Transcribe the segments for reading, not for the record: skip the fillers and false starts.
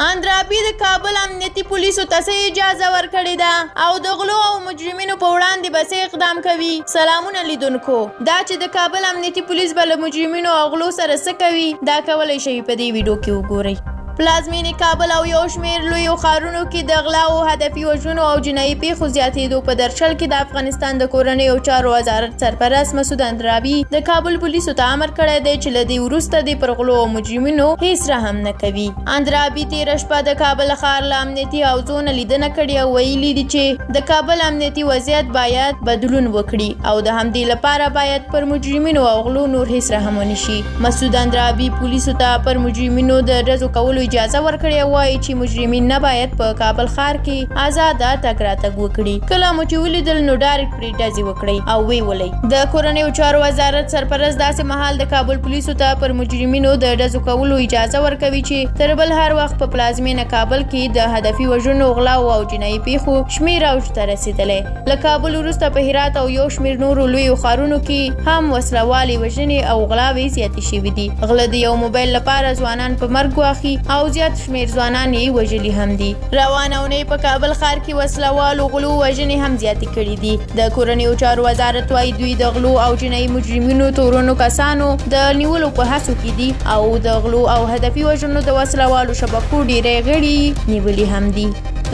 اندرابي د کابل امنیتي پولیسو ته اجازه ورکړې ده او د غلو او مجرمینو په وړاندې به اقدام کوي. سلامونه لیدونکو، دا چې د کابل امنیتي پولیس به له مجرمینو او غلو سره څه کوي دا کولی شئ په دې ویډیو کې وګورئ. پلازمینې کابل او یو شمېر لویو ښارونو کې د غلاو، هدفي وژنو او جنایي پیښو زیاتېدو په درشل کې د افغانستان د کورنیو چارو وزارت سرپرست مسعود اندرابي د کابل پولیسو ته امر کړی دی چې له دې وروسته د پر غلو او مجرمینو هیڅ رحم نه کوي. اندرابي تېره شپه د کابل ښار له امنیتي حوزو نه لیدنه کړې او ویلي دي چې د کابل امنیتي وضعیت باید بدلون وکړي او د همدې لپاره باید پر مجرمینو او غلو نور هیڅ رحم ونه شي. مسعود اندرابي پولیسو ته پر مجرمینو د ډزو کولو اجازه ورکړې وایي چې مجرمین نه باید په کابل ښار کې آزاده تګ راتګ وکړي. کله مو چې ولیدل نو ډایرکټ پرې ډزې وکړئ او ویې ولئ. د کورنیو چارو وزارت سرپرست داسې مهال د کابل پولیسو ته پر مجرمینو د ډزو کولو اجازه ورکوي چې تر بل هر وخت په پلازمینه کابل کې د هدفي وژنو، غلاو او جنایي پیښو شمېر اوج ته رسېدلی. له کابل وروسته په هرات او یو شمېر نورو لویو ښارونو کې هم وسلوالې وژنې او غلاوې زیاتې شوي دي. غله د یو موبایل لپاره ځوانان په مرګ ګواښي او زیات شمېر ځوانان یې وژلي هم دي. روانه اونۍ په کابل ښار کې وسلوالو، غلو وژنې هم زیاتې کړي دي. د کورنیو چارو وزارت وايي دوی د غلو او جنایي مجرمینو، تورنو کسانو د نیولو په هڅو کې دي او د غلو او هدفي وژنو د وسلوالو شبکو ډېری غړي نیولي هم دي.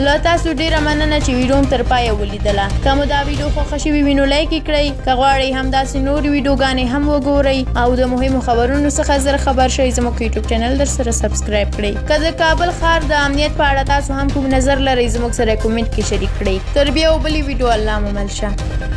له تاسو ډیره مننه چې ویډیو تر پایه ولیدله. که مو دا ویډیو خوښه شوي وي نو لایک یې کړئ. که غواړئ همداسې نورې ویډیوګانې هم وګورئ او د مهمو خبرونو څخه زر خبر شئ، زموږ یوټیوب چینل در سره سبسکرایب کړئ. که د کابل ښار د امنیت په اړه تاسو هم کوم نظر لرئ زموږ سره کومنټ کې شریک کړئ. تر بیا او بلې ویډیو الله مو مل شه.